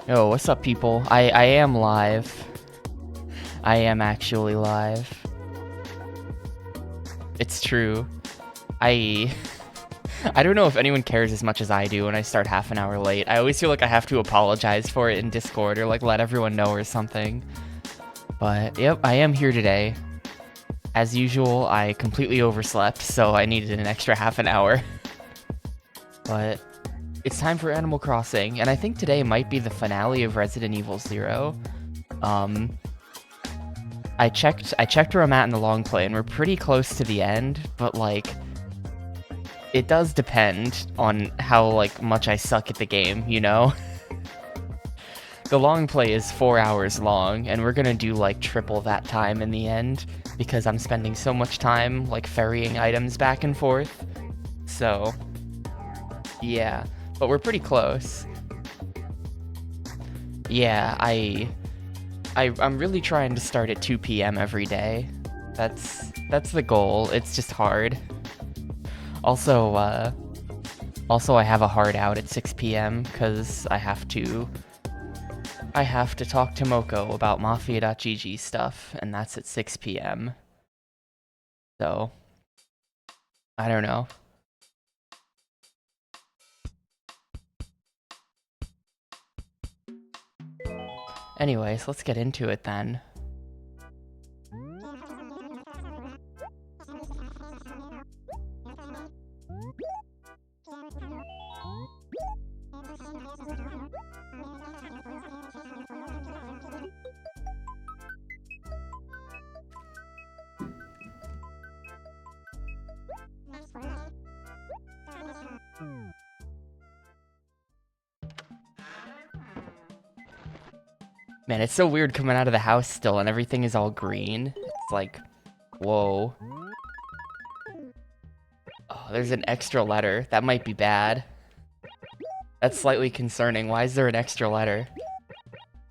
Yo, what's up, people? I am live. I am actually live. It's true. I I don't know if anyone cares as much as I do when I start half an hour late. I always feel like I have to apologize for it in Discord or like let everyone know or something. But yep, I am here today. As usual, I completely overslept, so I needed an extra half an hour. But it's time for Animal Crossing, and I think today might be the finale of Resident Evil 0. I checked where I'm at in the long play, and we're pretty close to the end, but like, it does depend on how like much I suck at the game, you know? The long play is 4 hours long, and we're gonna do like triple that time in the end, because I'm spending so much time like ferrying items back and forth. So, yeah, but we're pretty close. Yeah, I'm really trying to start at 2 p.m. every day. That's the goal. It's just hard. Also, I have a hard out at 6 p.m. because I have to talk to Moko about Mafia.gg stuff, and that's at 6 p.m. So, I don't know. Anyways, let's get into it then. Man, it's so weird coming out of the house still and everything is all green. It's like, whoa. Oh, there's an extra letter. That might be bad. That's slightly concerning. Why is there an extra letter?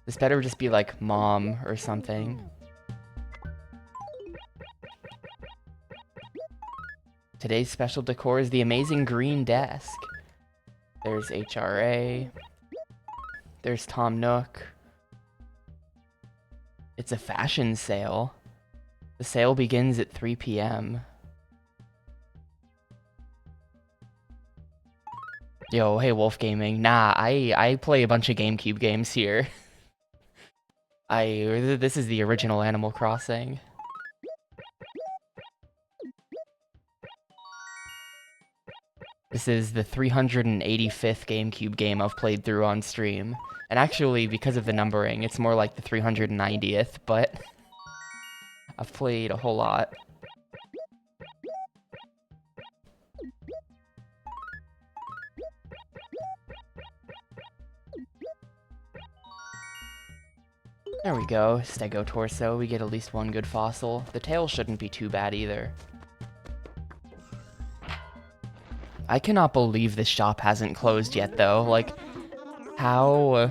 This better just be like mom or something. Today's special decor is the amazing green desk. There's HRA. There's Tom Nook. It's a fashion sale. The sale begins at 3 p.m. Yo, hey Wolf Gaming. Nah, I play a bunch of Gamecube games here. This is the original Animal Crossing. This is the 385th Gamecube game I've played through on stream. And actually, because of the numbering, it's more like the 390th, but I've played a whole lot. There we go, Stego Torso, we get at least one good fossil. The tail shouldn't be too bad either. I cannot believe this shop hasn't closed yet though, like, how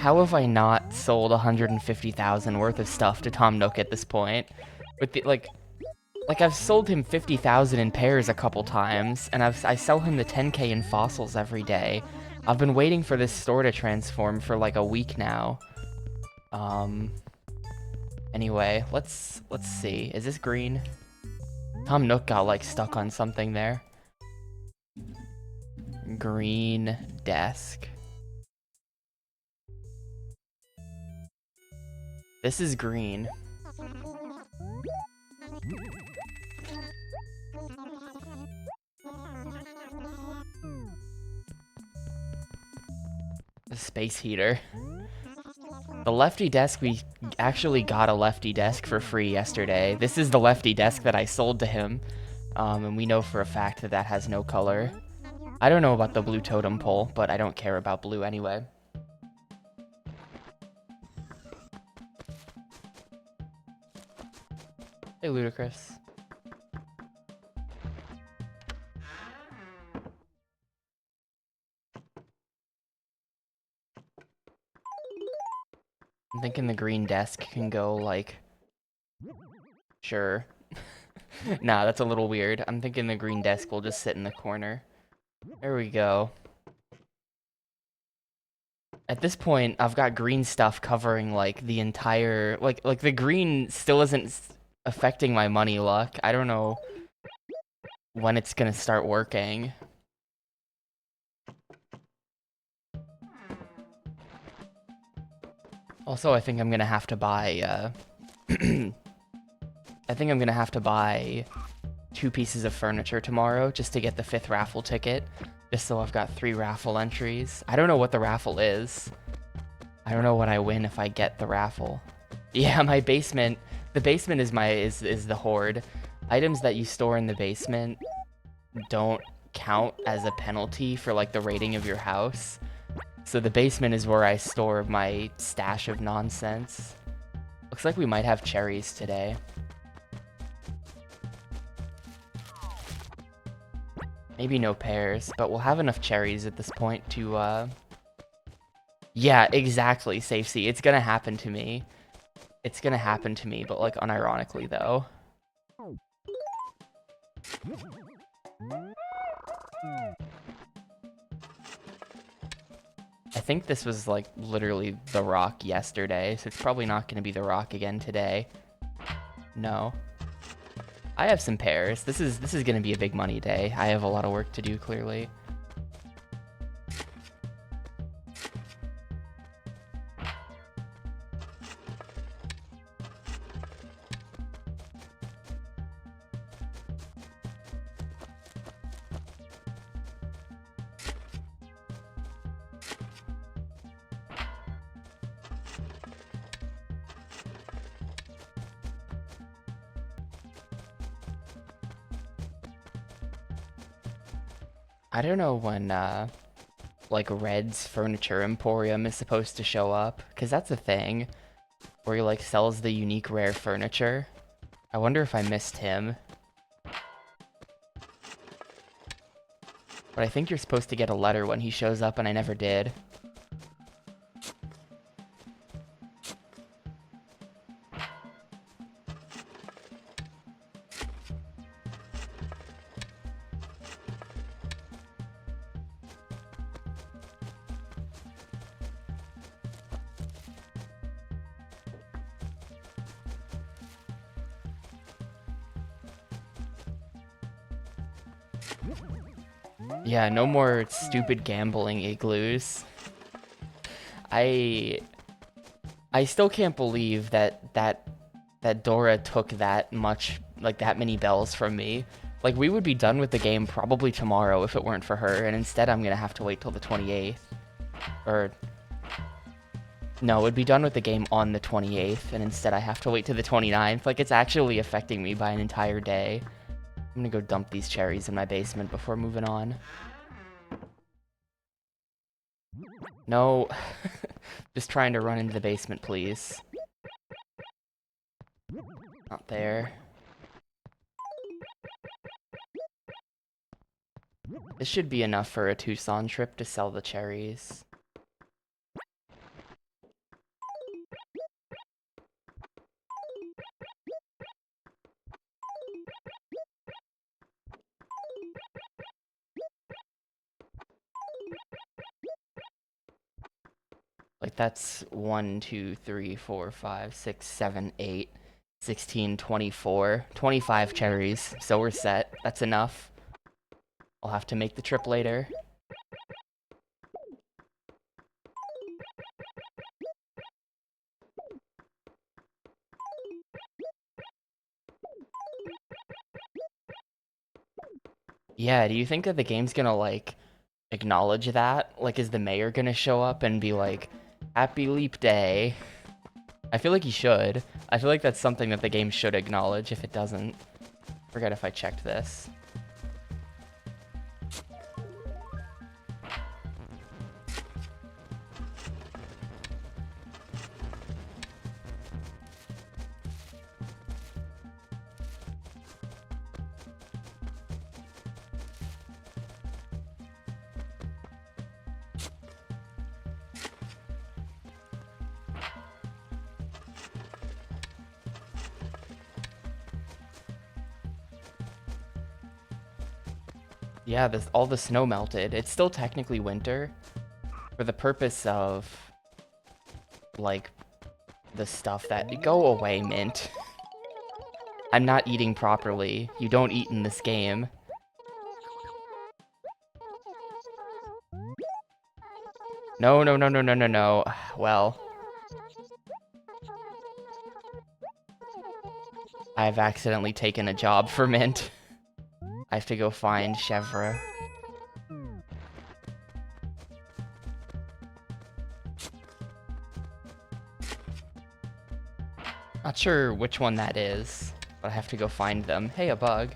have I not sold 150,000 worth of stuff to Tom Nook at this point? With the, like I've sold him 50,000 in pairs a couple times, and I sell him the 10k in fossils every day. I've been waiting for this store to transform for like a week now. Anyway, let's see. Is this green? Tom Nook got like stuck on something there. Green desk. This is green. The space heater. The lefty desk, we actually got a lefty desk for free yesterday. This is the lefty desk that I sold to him. And we know for a fact that that has no color. I don't know about the blue totem pole, but I don't care about blue anyway. Hey, Ludicrous. I'm thinking the green desk can go, like... Sure. Nah, that's a little weird. I'm thinking the green desk will just sit in the corner. There we go. At this point, I've got green stuff covering like the entire like the green still isn't affecting my money luck. I don't know when it's gonna start working. Also, I think I'm gonna have to buy I think I'm gonna have to buy 2 pieces of furniture tomorrow just to get the 5th raffle ticket. Just so I've got 3 raffle entries. I don't know what the raffle is. I don't know what I win if I get the raffle. Yeah, my basement. The basement is the hoard. Items that you store in the basement don't count as a penalty for like the rating of your house. So the basement is where I store my stash of nonsense. Looks like we might have cherries today. Maybe no pears, but we'll have enough cherries at this point to, Yeah, exactly, Safe C. It's gonna happen to me. It's gonna happen to me, but, like, unironically, though. I think this was, like, literally the rock yesterday, so it's probably not gonna be the rock again today. No. I have some pears. This is gonna be a big money day. I have a lot of work to do, clearly. I don't know when, like, Red's Furniture Emporium is supposed to show up, because that's a thing, where he, like, sells the unique rare furniture. I wonder if I missed him. But I think you're supposed to get a letter when he shows up, and I never did. Yeah, no more stupid gambling igloos. I still can't believe that Dora took that much, like, that many bells from me. Like, we would be done with the game probably tomorrow if it weren't for her, and instead I'm gonna have to wait till the 28th. Or... No, we'd be done with the game on the 28th, and instead I have to wait till the 29th. Like, it's actually affecting me by an entire day. I'm gonna go dump these cherries in my basement before moving on. No. Just trying to run into the basement, please. Not there. This should be enough for a Tucson trip to sell the cherries. Like, that's 1, 2, 3, 4, 5, 6, 7, 8, 16, 24, 25 cherries. So we're set. That's enough. I'll have to make the trip later. Yeah, do you think that the game's gonna, like, acknowledge that? Like, is the mayor gonna show up and be like, Happy Leap Day? I feel like he should. I feel like that's something that the game should acknowledge if it doesn't. Forget if I checked this. Yeah, all the snow melted. It's still technically winter, For the purpose of, like, the stuff that... Go away, Mint. I'm not eating properly. You don't eat in this game. No, no, no, no, no, no, no. Well... I've accidentally taken a job for Mint. I have to go find Chèvre. Not sure which one that is, but I have to go find them. Hey, a bug.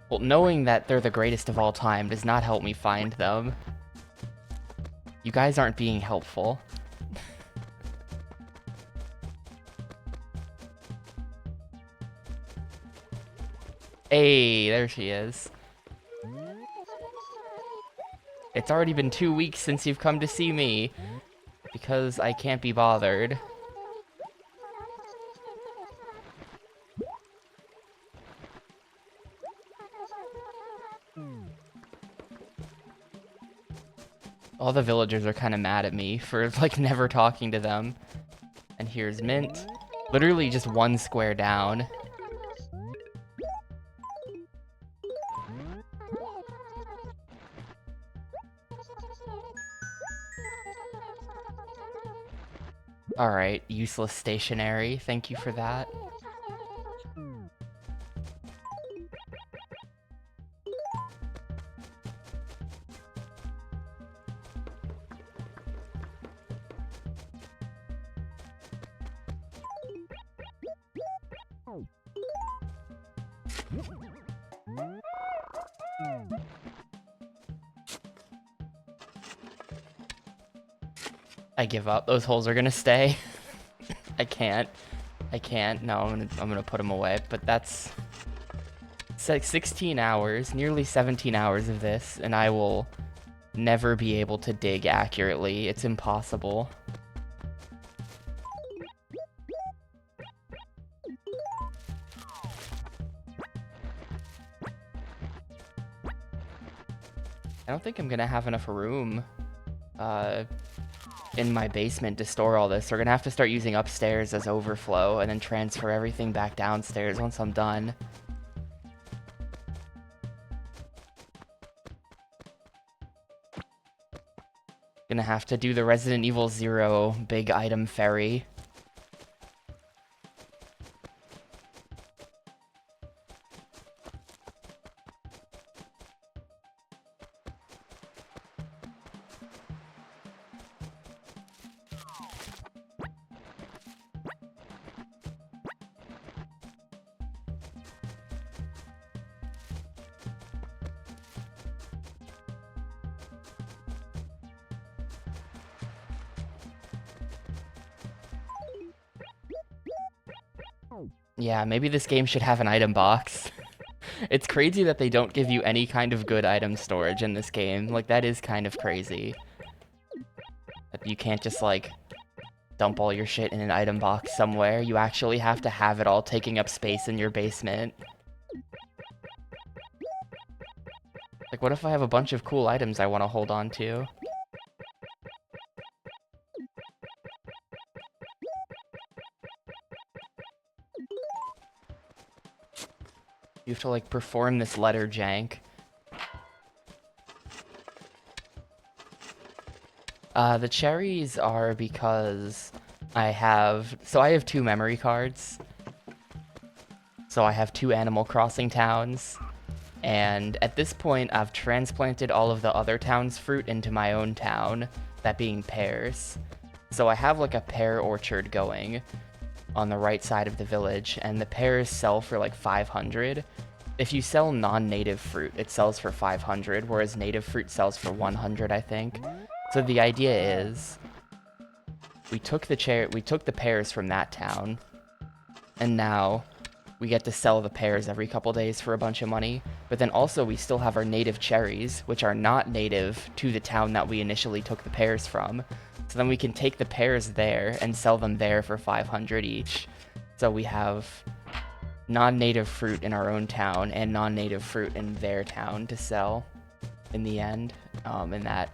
Well, knowing that they're the greatest of all time does not help me find them. You guys aren't being helpful. Hey, there she is. It's already been 2 weeks since you've come to see me, because I can't be bothered. All the villagers are kind of mad at me for, like, never talking to them. And here's Mint. Literally just 1 square down. Alright, useless stationery. Thank you for that. I give up. Those holes are gonna stay. I can't. No, I'm gonna put them away. But that's... It's like 16 hours, nearly 17 hours of this, and I will never be able to dig accurately. It's impossible. I don't think I'm gonna have enough room in my basement to store all this. We're gonna have to start using upstairs as overflow and then transfer everything back downstairs once I'm done. Gonna have to do the Resident Evil 0 big item ferry. Yeah, maybe this game should have an item box. It's crazy that they don't give you any kind of good item storage in this game. Like, that is kind of crazy. That you can't just, like, dump all your shit in an item box somewhere. You actually have to have it all taking up space in your basement. Like, what if I have a bunch of cool items I want to hold on to? You have to, like, perform this letter jank. The cherries are because I have... So I have 2 memory cards. So I have 2 Animal Crossing towns. And at this point, I've transplanted all of the other town's fruit into my own town. That being pears. So I have, like, a pear orchard going on the right side of the village, and the pears sell for like 500. If you sell non-native fruit, it sells for 500, whereas native fruit sells for 100, I think. So the idea is, we took the pears from that town, and now we get to sell the pears every couple days for a bunch of money. But then also we still have our native cherries, which are not native to the town that we initially took the pears from. So then we can take the pears there and sell them there for 500 each. So we have non-native fruit in our own town and non-native fruit in their town to sell in the end, and that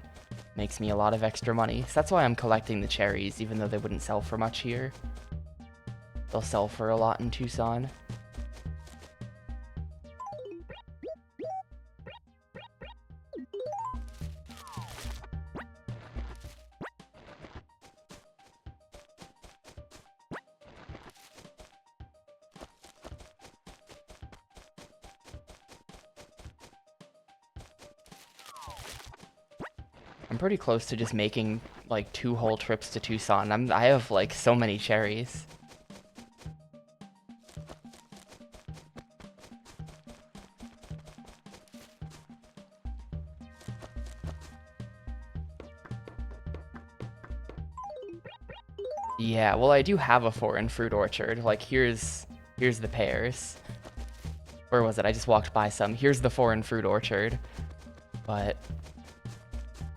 makes me a lot of extra money. So that's why I'm collecting the cherries, even though they wouldn't sell for much here. They'll sell for a lot in Tucson. I'm pretty close to just making like 2 whole trips to Tucson. I have like so many cherries. Yeah, well, I do have a foreign fruit orchard. Like, here's the pears. Where was it? I just walked by some. Here's the foreign fruit orchard. But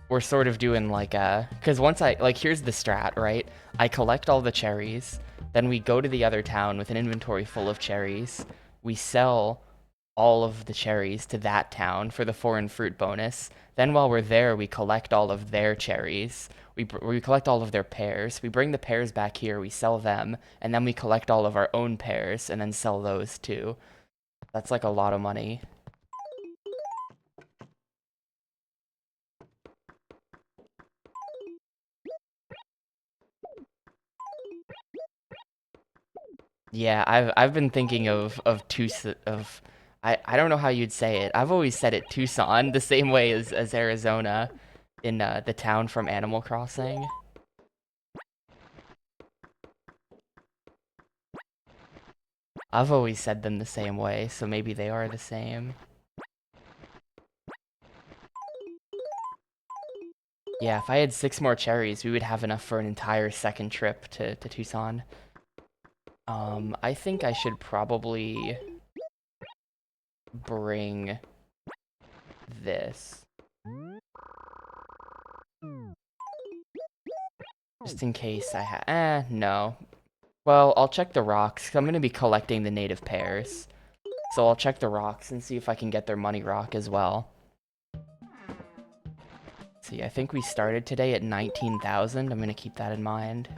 we're sort of doing like a... Because once here's the strat, right? I collect all the cherries. Then we go to the other town with an inventory full of cherries. We sell all of the cherries to that town for the foreign fruit bonus. Then while we're there, we collect all of their cherries. We collect all of their pears. We bring the pears back here, we sell them, and then we collect all of our own pears and then sell those too. That's like a lot of money. Yeah, I've been thinking of I don't know how you'd say it. I've always said it Tucson, the same way as Arizona in the town from Animal Crossing. I've always said them the same way, so maybe they are the same. Yeah, if I had 6 more cherries, we would have enough for an entire second trip to Tucson. I think I should probably bring this. Just in case I no. Well, I'll check the rocks, 'cause I'm going to be collecting the native pears. So I'll check the rocks and see if I can get their money rock as well. See, I think we started today at 19,000. I'm going to keep that in mind.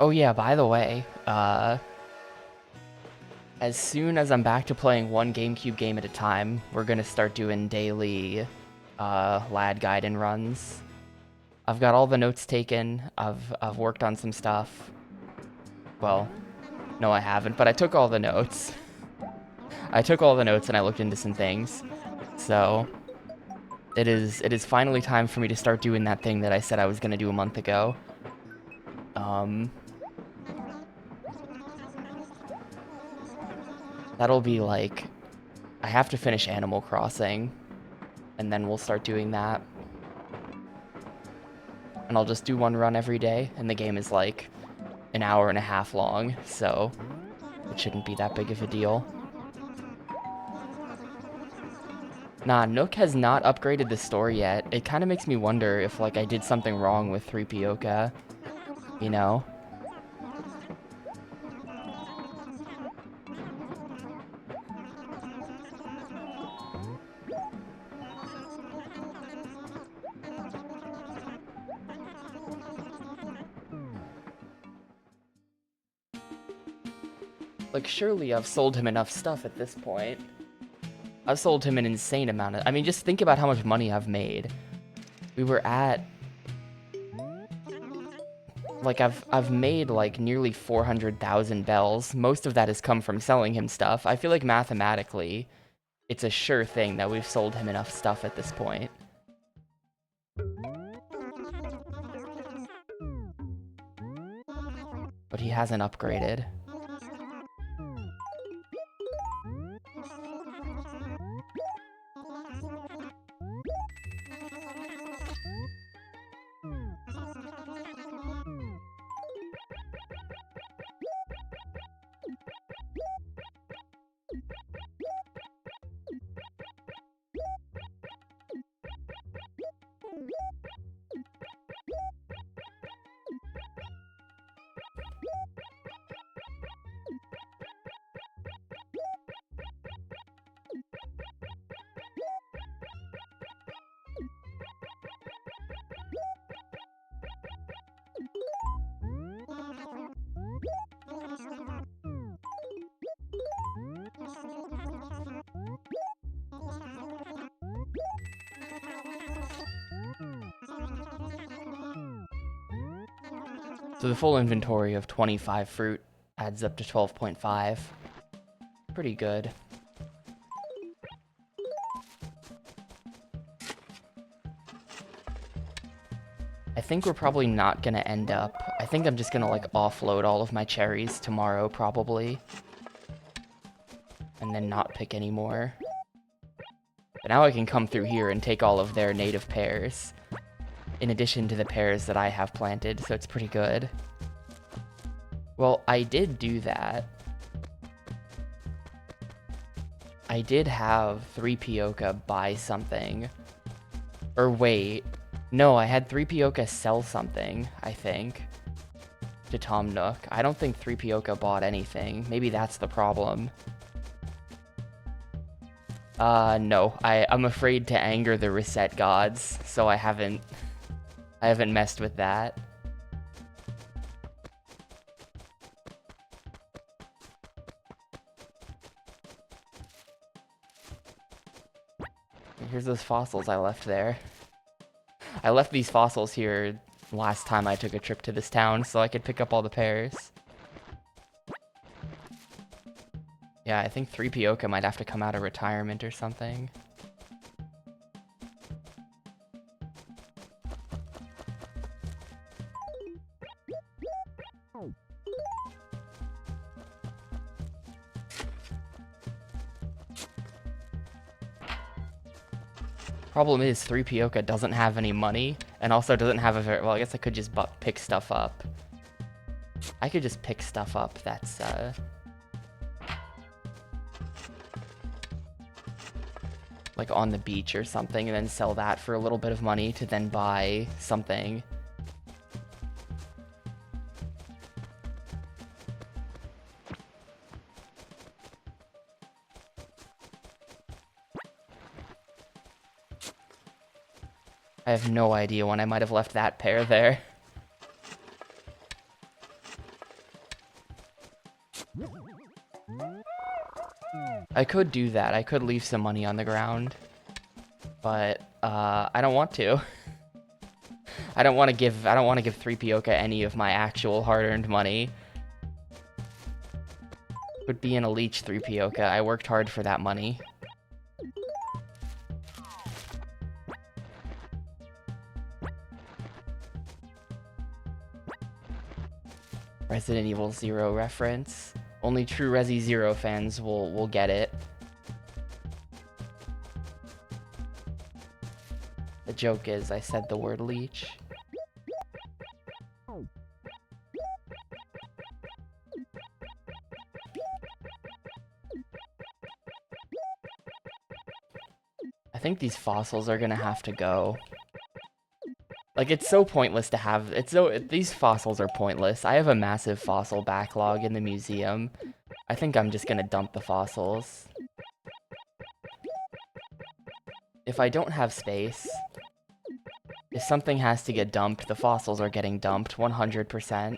Oh yeah, by the way, as soon as I'm back to playing one GameCube game at a time, we're gonna start doing daily lad guide runs. I've got all the notes taken. I've worked on some stuff. Well, no, I haven't, but I took all the notes. I took all the notes and I looked into some things. So it is finally time for me to start doing that thing that I said I was gonna do a month ago. That'll be like, I have to finish Animal Crossing, and then we'll start doing that. And I'll just do one run every day, and the game is like an hour and a half long, so it shouldn't be that big of a deal. Nah, Nook has not upgraded the store yet. It kind of makes me wonder if like I did something wrong with 3POka, you know? Like, surely I've sold him enough stuff at this point. I've sold him an insane amount of... I mean, just think about how much money I've made. We were at... Like, I've made, like, nearly 400,000 bells. Most of that has come from selling him stuff. I feel like mathematically, it's a sure thing that we've sold him enough stuff at this point. But he hasn't upgraded. So the full inventory of 25 fruit adds up to 12.5. Pretty good. I think we're probably not gonna end up... I think I'm just gonna, like, offload all of my cherries tomorrow, probably. And then not pick any more. But now I can come through here and take all of their native pears, in addition to the pears that I have planted, so it's pretty good. Well, I did do that. I did have 3POka buy something. Or wait. No, I had 3POka sell something, I think, to Tom Nook. I don't think 3POka bought anything. Maybe that's the problem. No. I'm afraid to anger the reset gods, so I haven't messed with that. Here's those fossils I left there. I left these fossils here last time I took a trip to this town so I could pick up all the pears. Yeah, I think 3POka might have to come out of retirement or something. Problem is, 3POka doesn't have any money, and also doesn't have a very... Well, I guess I could just pick stuff up. I could just pick stuff up that's, like, on the beach or something, and then sell that for a little bit of money to then buy something. I have no idea when I might have left that pair there. I could do that. I could leave some money on the ground. But, I don't want to. I don't want to give 3POka any of my actual hard-earned money. Would be a leech 3POka. I worked hard for that money. Resident Evil 0 reference. Only true Resi 0 fans will get it. The joke is, I said the word leech. I think these fossils are gonna have to go. Like, it's so pointless to have... These fossils are pointless. I have a massive fossil backlog in the museum. I think I'm just gonna dump the fossils. If I don't have space, if something has to get dumped, the fossils are getting dumped 100%.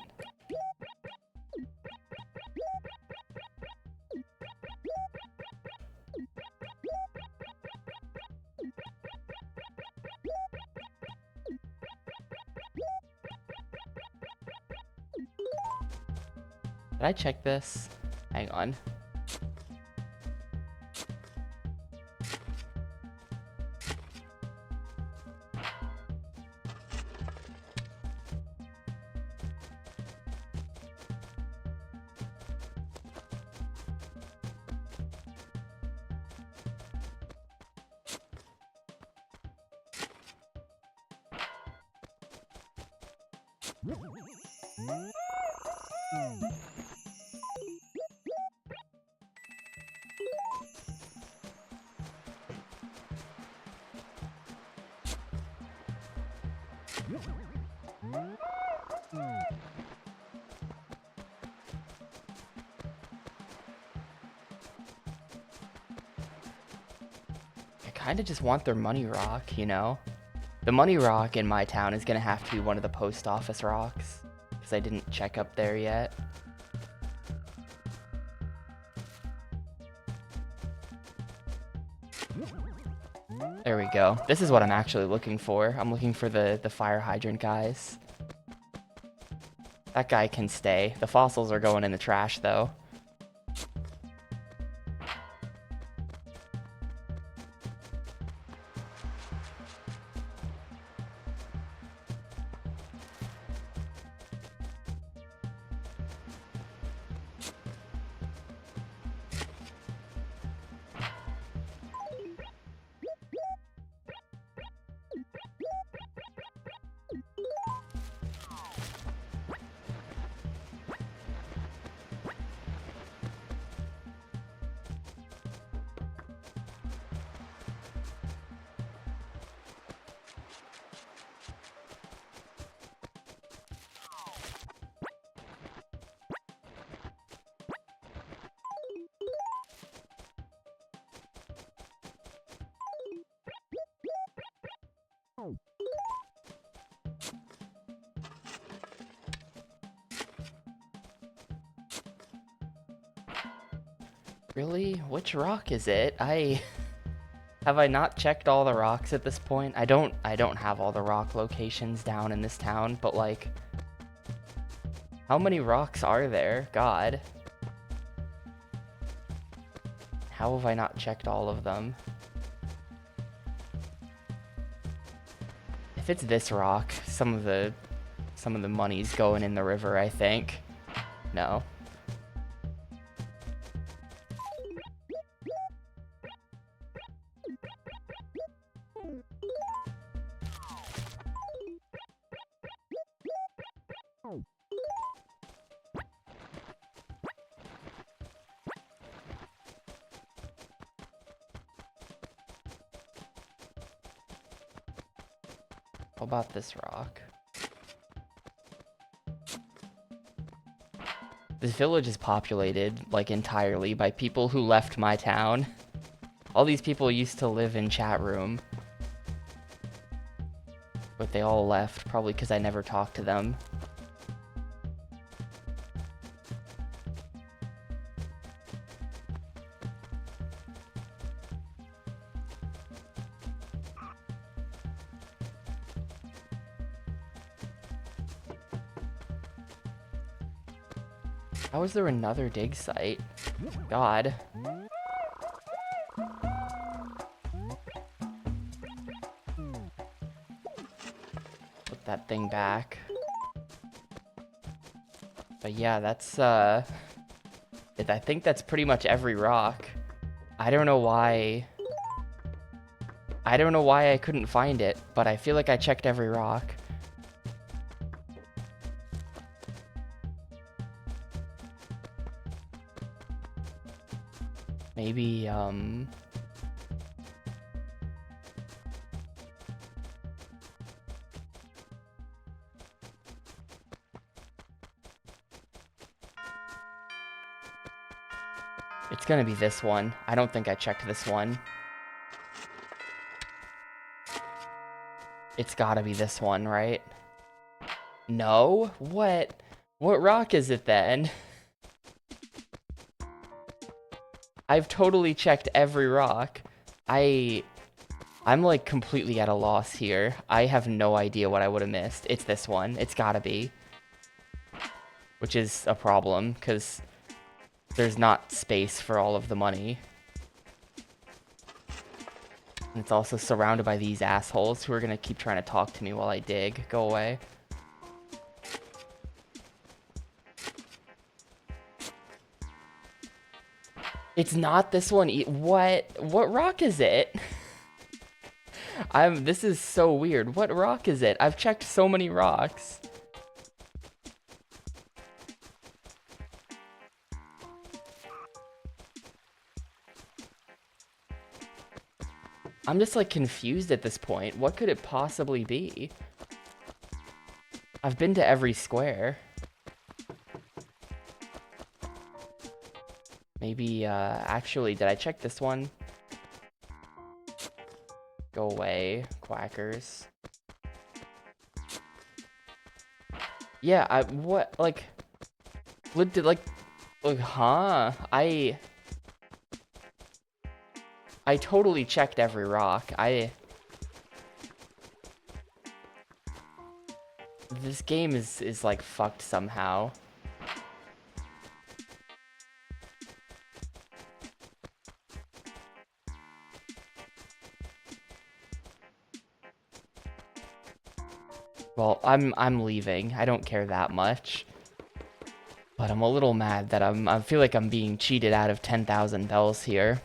Did I check this? Hang on. I kind of just want their money rock, you know? The money rock in my town is going to have to be one of the post office rocks, because I didn't check up there yet. There we go. This is what I'm actually looking for. I'm looking for the fire hydrant guys. That guy can stay. The fossils are going in the trash, though. Really? Which rock is it? Have I not checked all the rocks at this point? I don't have all the rock locations down in this town, but like, how many rocks are there? God. How have I not checked all of them? If it's this rock, some of the money's going in the river, I think. No. How about this rock? This village is populated, like, entirely by people who left my town. All these people used to live in chat room. But they all left, probably because I never talked to them. How is there another dig site? God. Put that thing back. But yeah, that's, I think that's pretty much every rock. I don't know why I couldn't find it, but I feel like I checked every rock. Maybe, it's gonna be this one. I don't think I checked this one. It's gotta be this one, right? No? What? What rock is it then? I've totally checked every rock. I'm like completely at a loss here. I have no idea what I would have missed. It's this one. It's gotta be. which is a problem, because there's not space for all of the money. And it's also surrounded by these assholes who are gonna keep trying to talk to me while I dig. Go away. It's not this one. What? What rock is it? This is so weird. What rock is it? I've checked so many rocks. I'm just like confused at this point. What could it possibly be? I've been to every square. Maybe, actually, did I check this one? Go away, quackers. Yeah, what, like, huh? I totally checked every rock. This game is like fucked somehow. Well, I'm leaving. I don't care that much. But I'm a little mad that I feel like I'm being cheated out of 10,000 bells here.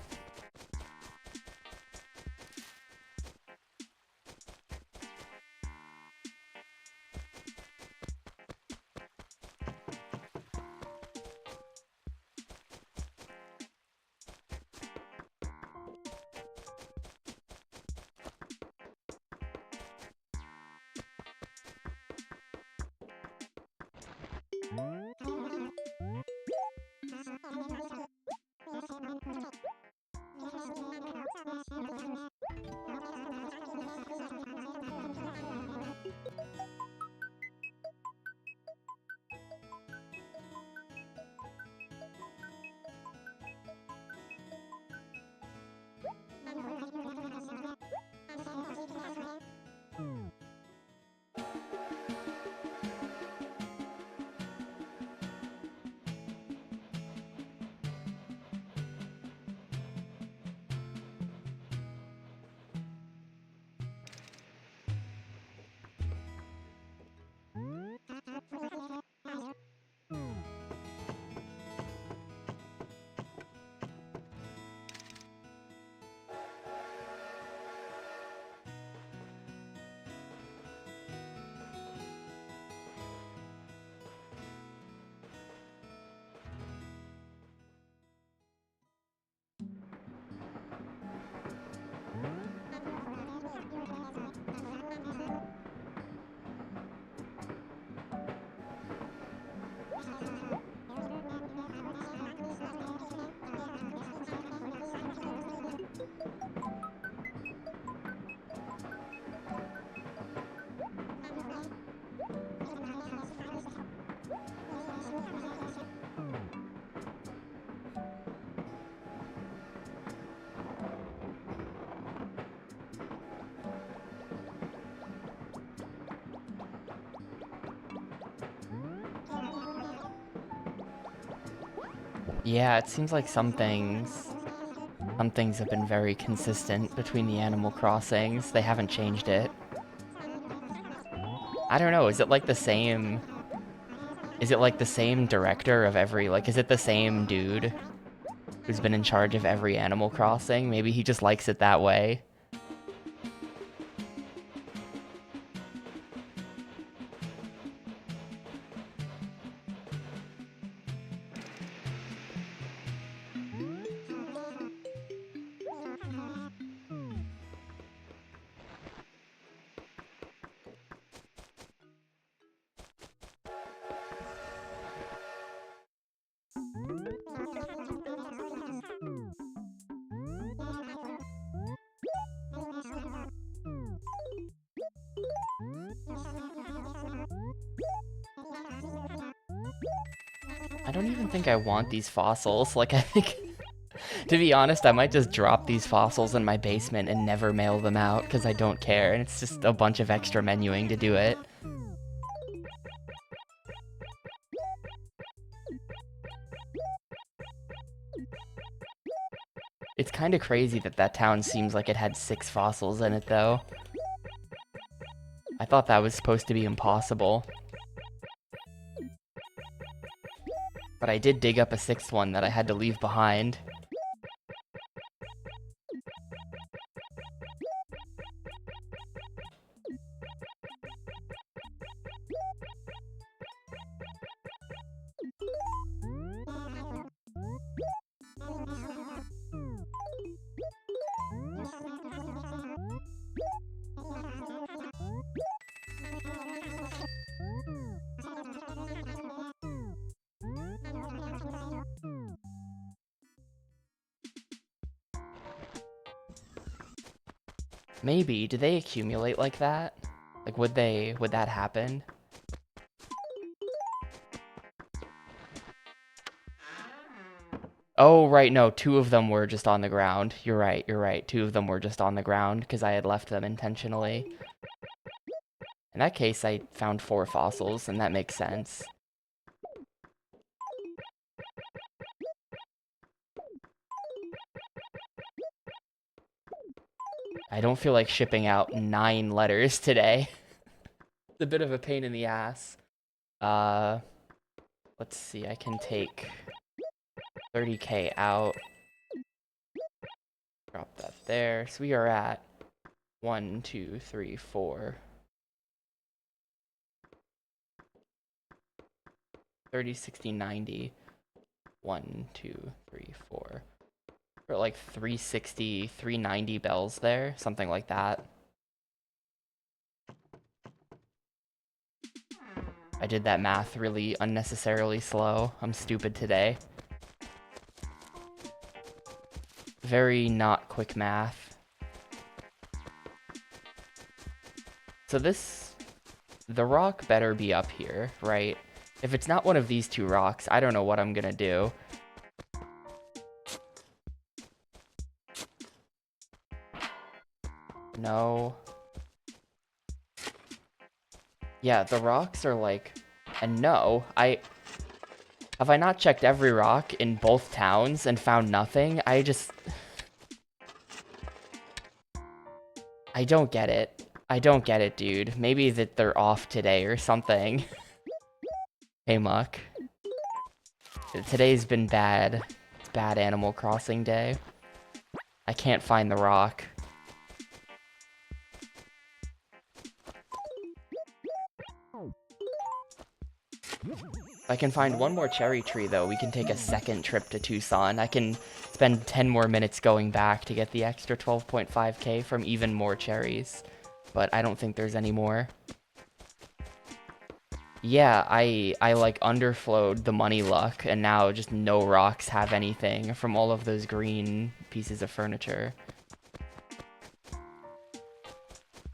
Yeah, it seems like some things have been very consistent between the Animal Crossings. They haven't changed it. I don't know, is it like the same... Is it like the same director of every... Like, is it the same dude who's been in charge of every Animal Crossing? Maybe he just likes it that way. I don't even think I want these fossils. Like, I think... To be honest, I might just drop these fossils in my basement and never mail them out, because I don't care, and it's just a bunch of extra menuing to do it. It's kind of crazy that that town seems like it had 6 fossils in it, though. I thought that was supposed to be impossible. But I did dig up a 6th one that I had to leave behind. Maybe. Do they accumulate like that? Like, would that happen? Oh, right, no, 2 of them were just on the ground. You're right. 2 of them were just on the ground, because I had left them intentionally. In that case, I found 4 fossils, and that makes sense. I don't feel like shipping out 9 letters today. It's a bit of a pain in the ass. Let's see, I can take 30k out. Drop that there. So we are at 1, 2, 3, 4. 30, 60, 90. 1, 2, 3, 4. We're at like 360, 390 bells there, something like that. I did that math really unnecessarily slow. I'm stupid today. Very not quick math. So the rock better be up here, right? If it's not one of these 2 rocks, I don't know what I'm gonna do. No. Yeah, the rocks are like... And no, have I not checked every rock in both towns and found nothing? I don't get it. I don't get it, dude. Maybe that they're off today or something. Hey, Muck. Today's been bad. It's bad Animal Crossing day. I can't find the rock. If I can find one more cherry tree, though, we can take a second trip to Tucson. I can spend 10 more minutes going back to get the extra 12.5k from even more cherries. But I don't think there's any more. Yeah, I like underflowed the money luck, and now just no rocks have anything from all of those green pieces of furniture. I'm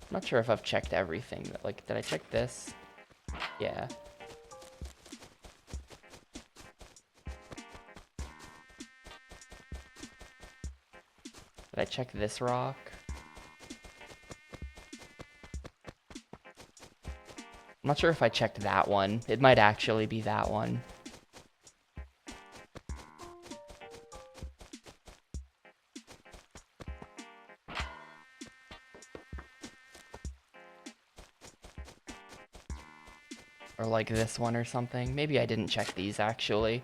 not sure if I've checked everything. Like, did I check this? Yeah. Did I check this rock? I'm not sure if I checked that one. It might actually be that one. Or like this one or something. Maybe I didn't check these actually.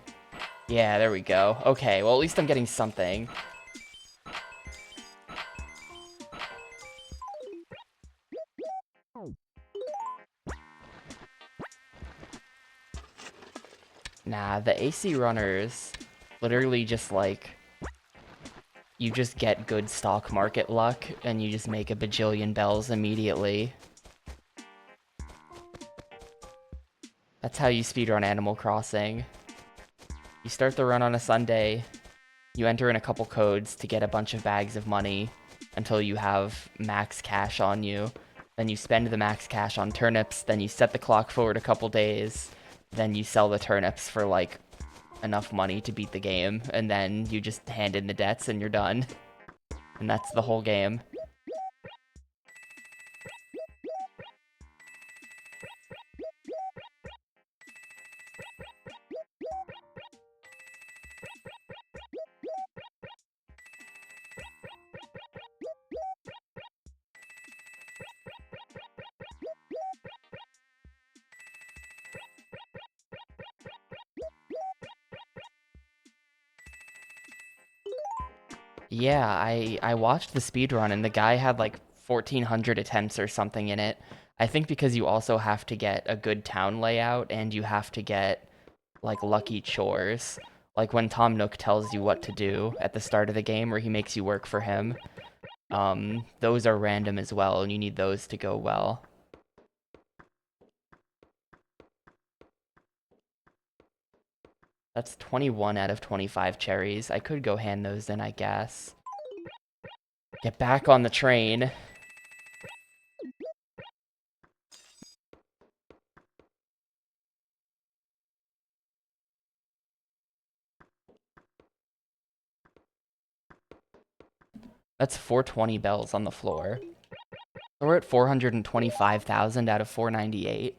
Yeah, there we go. Okay, well at least I'm getting something. Nah, the AC runners literally just like... You just get good stock market luck, and you just make a bajillion bells immediately. That's how you speedrun Animal Crossing. You start the run on a Sunday, you enter in a couple codes to get a bunch of bags of money until you have max cash on you. Then you spend the max cash on turnips, then you set the clock forward a couple days, then you sell the turnips for like enough money to beat the game, and then you just hand in the debts and you're done. And that's the whole game. Yeah, I watched the speed run and the guy had like 1400 attempts or something in it. I think because you also have to get a good town layout and you have to get like lucky chores. Like when Tom Nook tells you what to do at the start of the game where he makes you work for him. Those are random as well and you need those to go well. That's 21 out of 25 cherries. I could go hand those in, I guess. Get back on the train. That's 420 bells on the floor. So we're at 425,000 out of 498.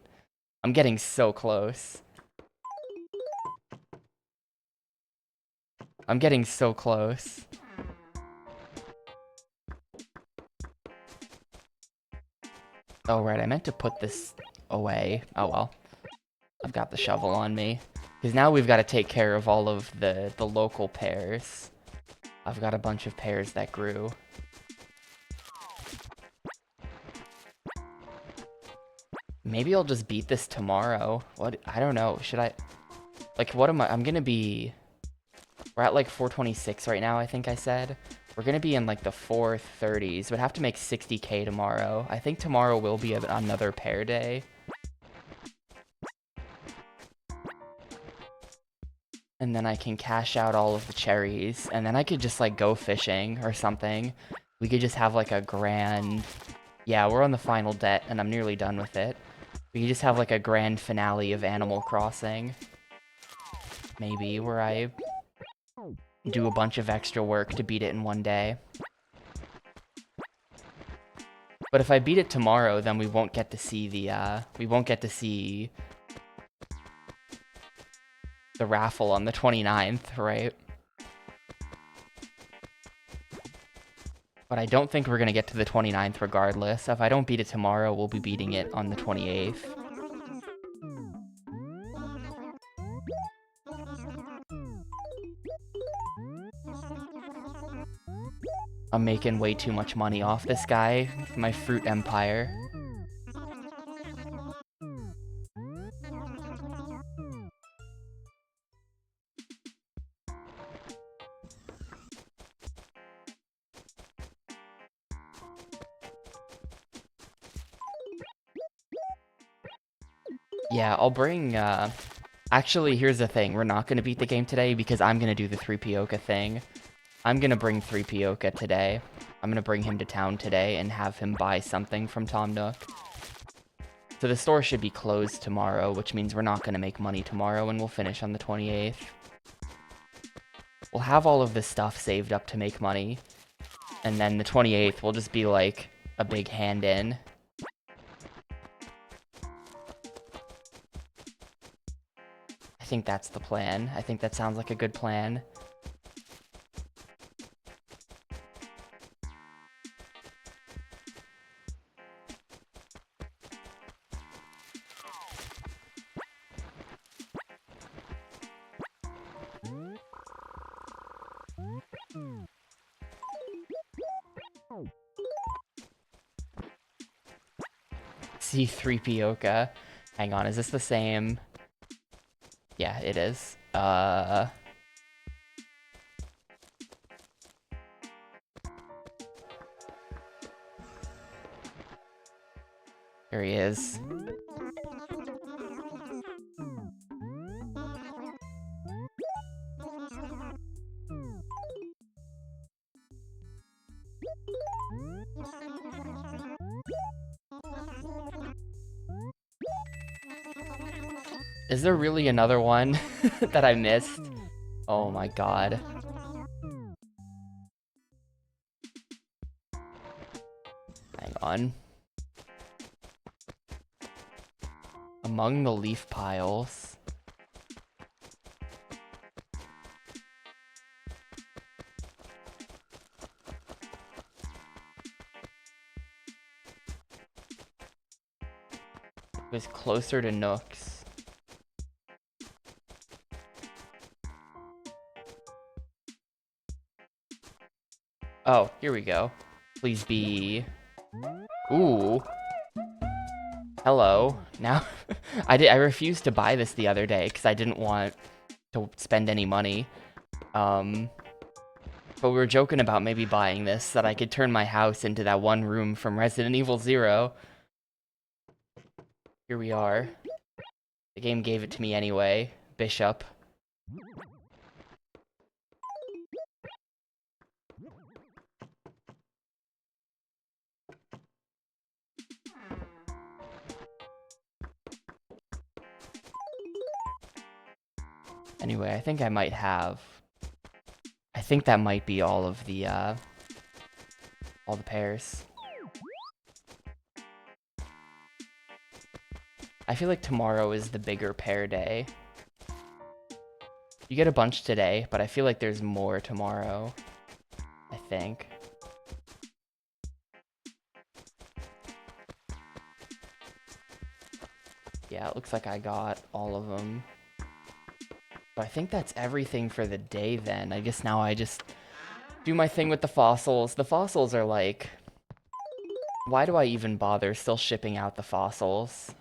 I'm getting so close. I'm getting so close. Oh, right, I meant to put this away. Oh, well. I've got the shovel on me. Because now we've got to take care of all of the local pears. I've got a bunch of pears that grew. Maybe I'll just beat this tomorrow. What? I don't know. Should I... Like, what am I... I'm gonna be... We're at, like, 426 right now, I think I said. We're gonna be in, like, the 430s. We'd have to make 60k tomorrow. I think tomorrow will be another pear day. And then I can cash out all of the cherries. And then I could just, like, go fishing or something. We could just have, like, a grand... Yeah, we're on the final debt, and I'm nearly done with it. We could just have, like, a grand finale of Animal Crossing. Maybe, where I do a bunch of extra work to beat it in one day. But if I beat it tomorrow, then we won't get to see the, the raffle on the 29th, right? But I don't think we're going to get to the 29th regardless. If I don't beat it tomorrow, we'll be beating it on the 28th. I'm making way too much money off this guy, my fruit empire. Yeah, I'll bring, Actually, here's the thing. We're not going to beat the game today because I'm going to do the 3POka thing. I'm going to bring 3POka today. I'm going to bring him to town today and have him buy something from Tom Nook. So the store should be closed tomorrow, which means we're not going to make money tomorrow and we'll finish on the 28th. We'll have all of this stuff saved up to make money. And then the 28th will just be like a big hand-in. I think that's the plan. I think that sounds like a good plan. C3POka. Hang on, is this the same? Yeah, it is. Here he is. Is there really another one that I missed? Oh my god. Hang on. Among the leaf piles. It was closer to Nook's. Oh, here we go. Please be... Ooh. Hello. Now, I refused to buy this the other day because I didn't want to spend any money. But we were joking about maybe buying this, so that I could turn my house into that one room from Resident Evil 0. Here we are. The game gave it to me anyway. Bishop. Anyway, I think that might be all the pairs. I feel like tomorrow is the bigger pair day. You get a bunch today, but I feel like there's more tomorrow. I think. Yeah, it looks like I got all of them. But I think that's everything for the day then. I guess now I just do my thing with the fossils. The fossils are like... Why do I even bother still shipping out the fossils?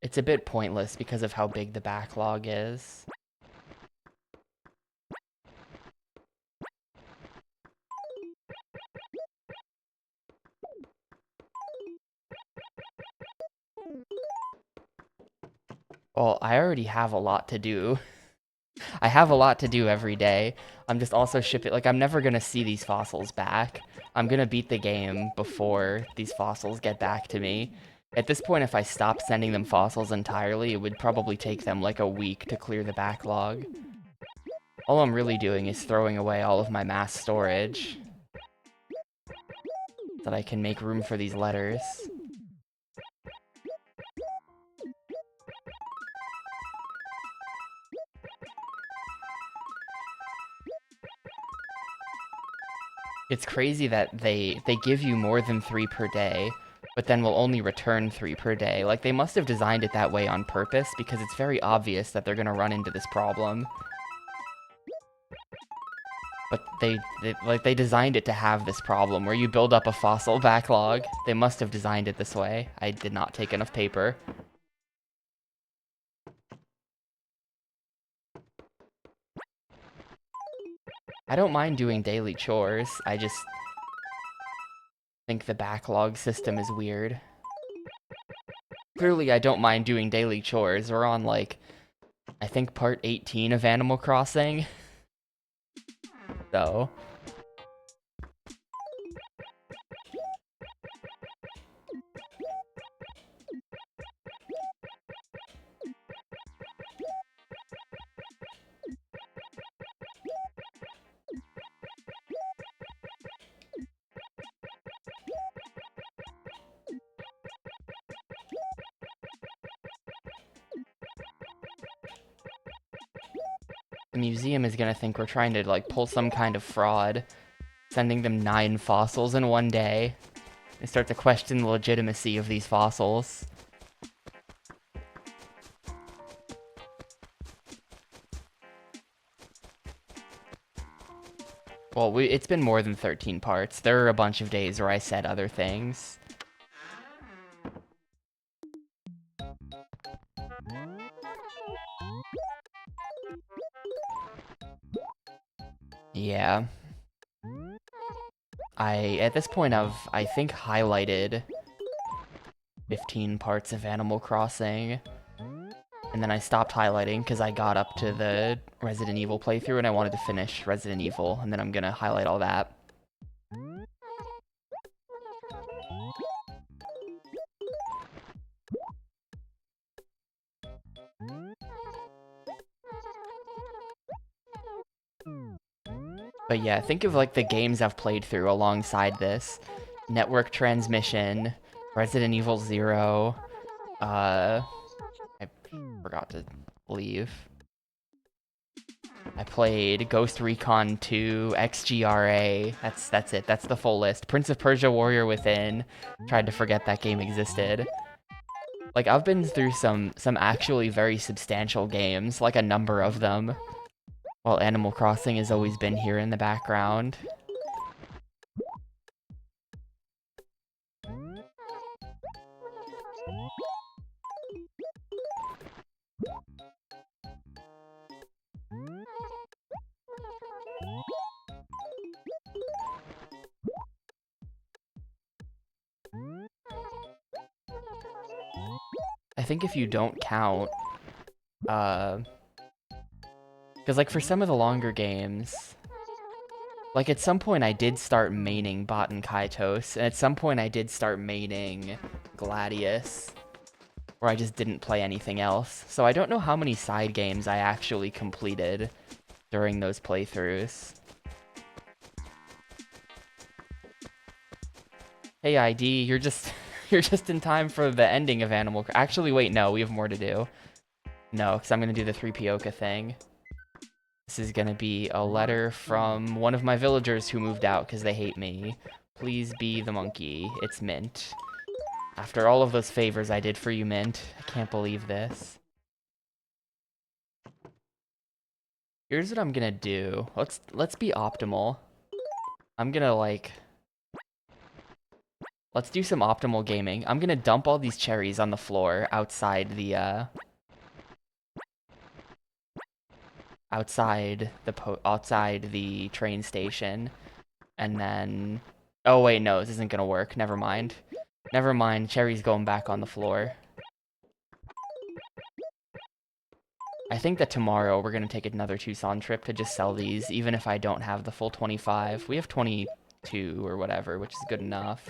It's a bit pointless because of how big the backlog is. Well, I already have a lot to do. I have a lot to do every day. I'm just also shipping... Like, I'm never gonna see these fossils back. I'm gonna beat the game before these fossils get back to me. At this point, if I stopped sending them fossils entirely, it would probably take them like a week to clear the backlog. All I'm really doing is throwing away all of my mass storage so that I can make room for these letters. It's crazy that they give you more than 3 per day, but then will only return 3 per day. Like, they must have designed it that way on purpose, because it's very obvious that they're gonna run into this problem. But they designed it to have this problem, where you build up a fossil backlog. They must have designed it this way. I did not take enough paper. I don't mind doing daily chores, I just think the backlog system is weird. Clearly, I don't mind doing daily chores. We're on, like, I think part 18 of Animal Crossing. So... The museum is gonna think we're trying to, like, pull some kind of fraud, sending them 9 fossils in one day. They start to question the legitimacy of these fossils. Well, it's been more than 13 parts. There are a bunch of days where I said other things. Yeah. At this point, I think, highlighted 15 parts of Animal Crossing. And then I stopped highlighting because I got up to the Resident Evil playthrough and I wanted to finish Resident Evil. And then I'm gonna highlight all that. But yeah, think of, like, the games I've played through alongside this. Network Transmission, Resident Evil 0, I forgot to leave. I played Ghost Recon 2, XGRA, that's it, that's the full list. Prince of Persia Warrior Within, tried to forget that game existed. Like, I've been through some actually very substantial games, like a number of them, while Animal Crossing has always been here in the background. I think if you don't count, because like for some of the longer games, like at some point I did start maining Baten Kaitos, and at some point I did start maining Gladius, where I just didn't play anything else. So I don't know how many side games I actually completed during those playthroughs. Hey ID, you're just you're just in time for the ending of Animal Crossing. Actually, wait, no, we have more to do. No, because I'm gonna do the 3POKA thing. This is gonna be a letter from one of my villagers who moved out because they hate me. Please be the monkey. It's Mint. After all of those favors I did for you, Mint, I can't believe this. Here's what I'm gonna do. Let's be optimal. I'm gonna like... Let's do some optimal gaming. I'm gonna dump all these cherries on the floor outside the outside the train station, and then... Oh wait, no, this isn't gonna work. Never mind. Never mind, cherry's going back on the floor. I think that tomorrow we're gonna take another Tucson trip to just sell these, even if I don't have the full 25. We have 22 or whatever, which is good enough.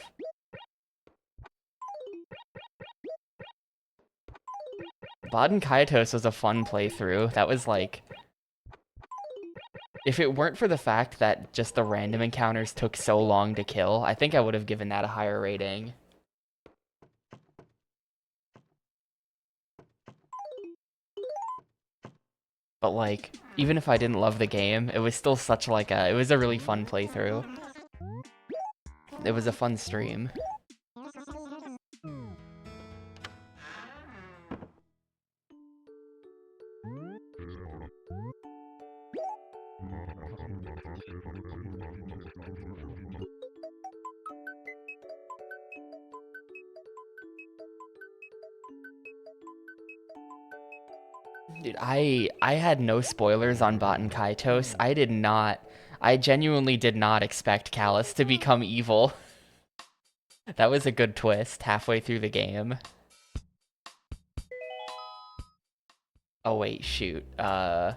Baden Kaitos was a fun playthrough. That was like... If it weren't for the fact that just the random encounters took so long to kill, I think I would have given that a higher rating. But like, even if I didn't love the game, it was still such like a... It was a really fun playthrough. It was a fun stream. Dude, I had no spoilers on Baten Kaitos. I genuinely did not expect Callus to become evil. That was a good twist halfway through the game. Oh wait, shoot. Oh.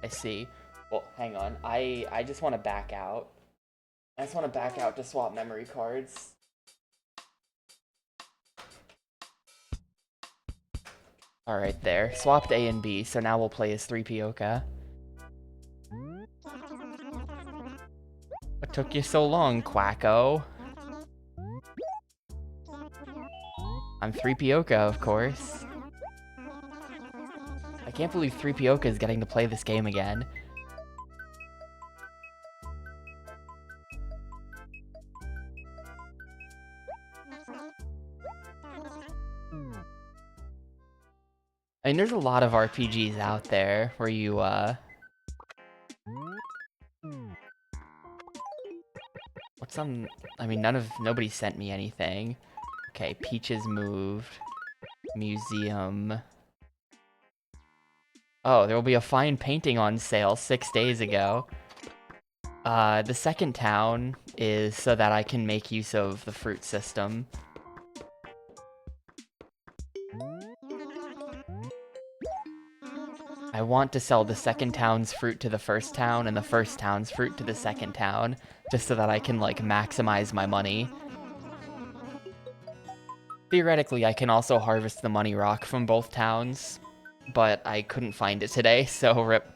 I see. Well, hang on. I just want to back out. I just want to back out to swap memory cards. Alright, there. Swapped A and B, so now we'll play as 3POKA. What took you so long, Quacko? I'm 3POKA, of course. I can't believe 3POKA is getting to play this game again. I mean, there's a lot of RPGs out there where you, what's some... I mean, nobody sent me anything. Okay, Peaches moved. Museum. Oh, there will be a fine painting on sale 6 days ago. The second town is so that I can make use of the fruit system. I want to sell the second town's fruit to the first town and the first town's fruit to the second town, just so that I can, like, maximize my money. Theoretically, I can also harvest the money rock from both towns, but I couldn't find it today, so rip.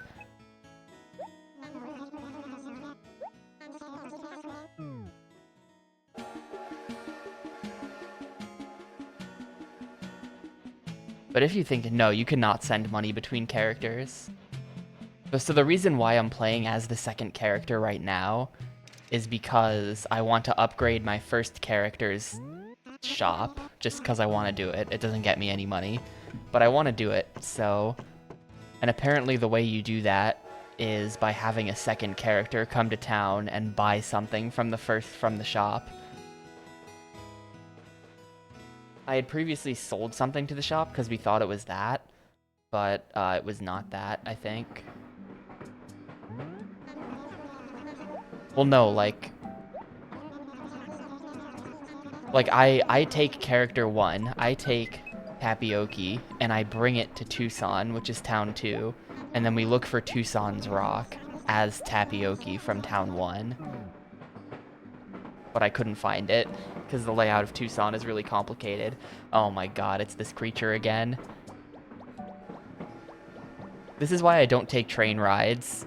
But if you think, no, you cannot send money between characters. So the reason why I'm playing as the second character right now is because I want to upgrade my first character's shop, just because I want to do it. It doesn't get me any money, but I want to do it, so... And apparently the way you do that is by having a second character come to town and buy something from the shop. I had previously sold something to the shop because we thought it was that, but it was not that, I think. Well, no, like I take character 1, I take Tapioki, and I bring it to Tucson, which is town 2, and then we look for Tucson's rock as Tapioki from town 1. But I couldn't find it, because the layout of Tucson is really complicated. Oh my god, it's this creature again. This is why I don't take train rides.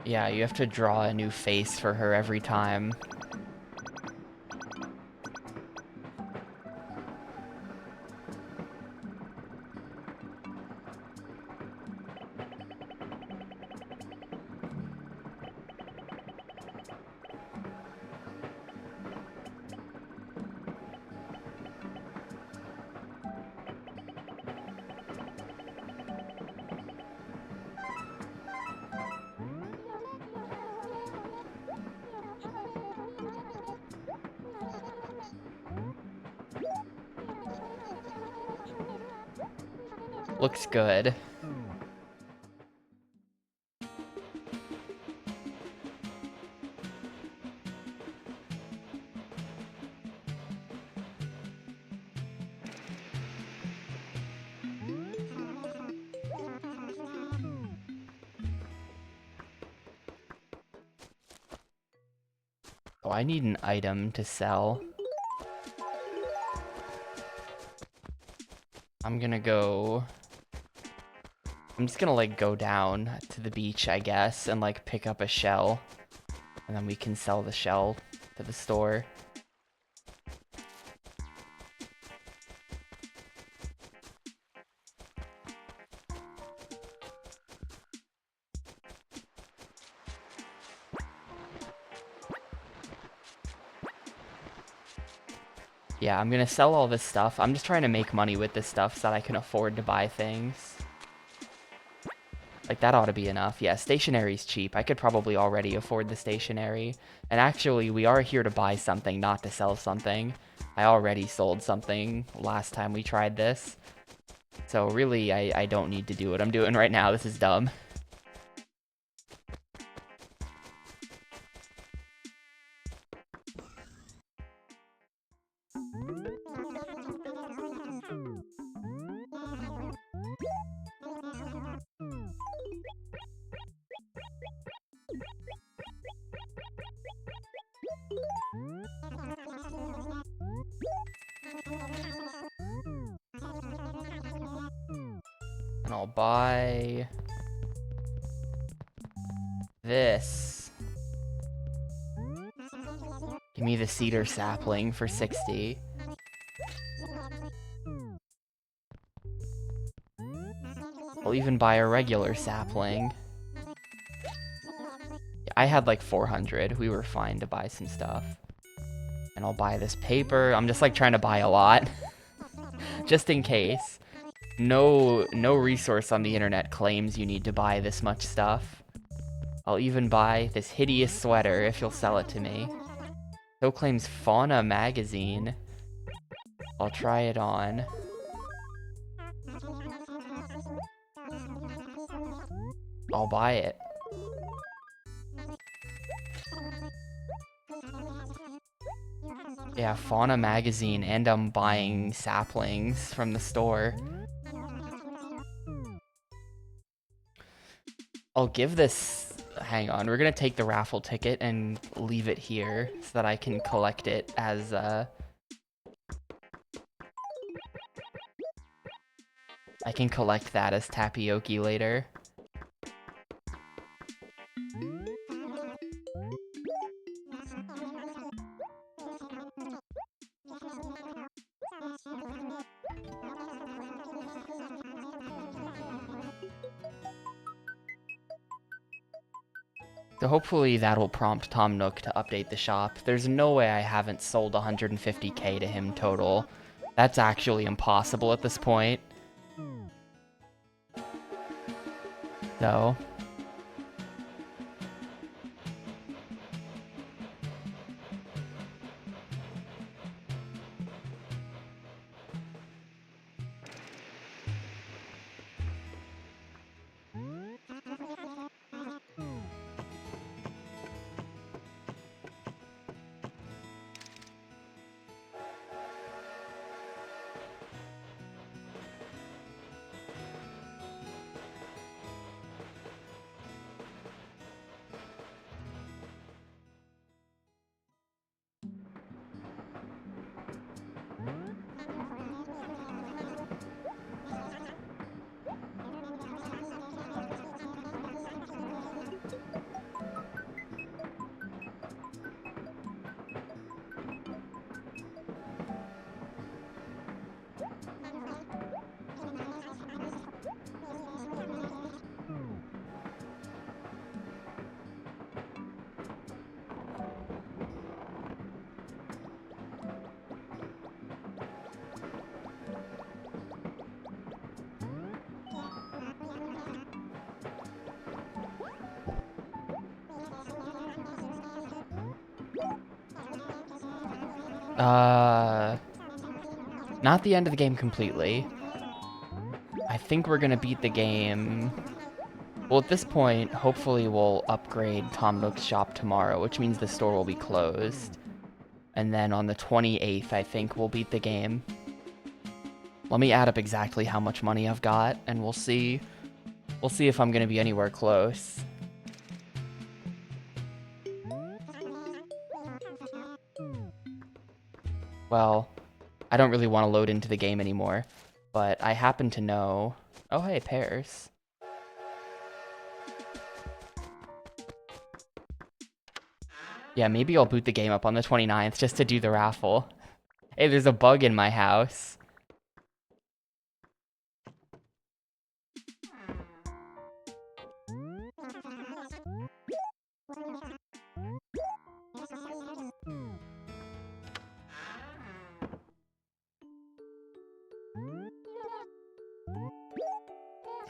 Yeah, you have to draw a new face for her every time. Looks good. Oh, I need an item to sell. I'm just gonna, like, go down to the beach, I guess, and, like, pick up a shell. And then we can sell the shell to the store. Yeah, I'm gonna sell all this stuff. I'm just trying to make money with this stuff so that I can afford to buy things. Like, that ought to be enough. Yeah, stationery's cheap. I could probably already afford the stationery. And actually, we are here to buy something, not to sell something. I already sold something last time we tried this. So really, I don't need to do what I'm doing right now. This is dumb. And I'll buy this. Give me the cedar sapling for 60. I'll even buy a regular sapling. I had like 400. We were fine to buy some stuff. And I'll buy this paper. I'm just like trying to buy a lot. Just in case. No resource on the internet claims you need to buy this much stuff. I'll even buy this hideous sweater if you'll sell it to me. So claims Fauna magazine. I'll try it on. I'll buy it. Yeah, Fauna magazine, and I'm buying saplings from the store. I'll give this... Hang on, we're gonna take the raffle ticket and leave it here so that I can collect it as I can collect that as tapioca later. So hopefully that'll prompt Tom Nook to update the shop. There's no way I haven't sold 150k to him total. That's actually impossible at this point. So... Not the end of the game completely. I think we're gonna beat the game... Well, at this point, hopefully we'll upgrade Tom Nook's shop tomorrow, which means the store will be closed. And then on the 28th, I think we'll beat the game. Let me add up exactly how much money I've got, and we'll see. We'll see if I'm gonna be anywhere close. Well, I don't really want to load into the game anymore, but I happen to know... Oh, hey, pears. Yeah, maybe I'll boot the game up on the 29th just to do the raffle. Hey, there's a bug in my house.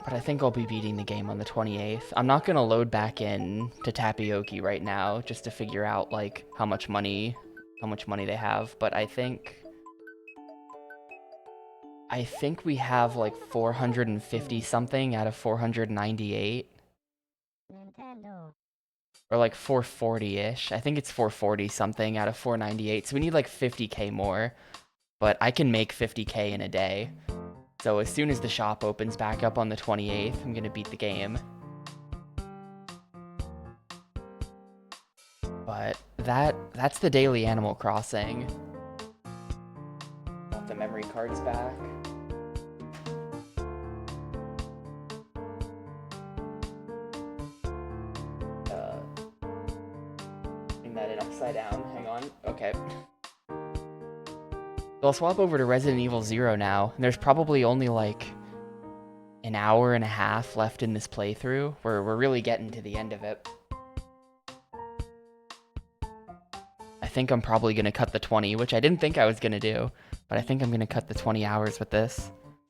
But I think I'll be beating the game on the 28th. I'm not gonna load back in to Tapioca right now just to figure out like how much money they have, but I think we have like 450 something out of 498. Or like 440-ish. I think it's 440 something out of 498. So we need like 50k more, but I can make 50k in a day. So as soon as the shop opens back up on the 28th, I'm gonna beat the game. But that's the daily Animal Crossing. Want the memory cards back? Putting that in upside down. Hang on. Okay. So I'll swap over to Resident Evil 0 now. There's probably only like an hour and a half left in this playthrough. We're really getting to the end of it. I think I'm probably going to cut the 20, which I didn't think I was going to do, but I think I'm going to cut the 20 hours with this.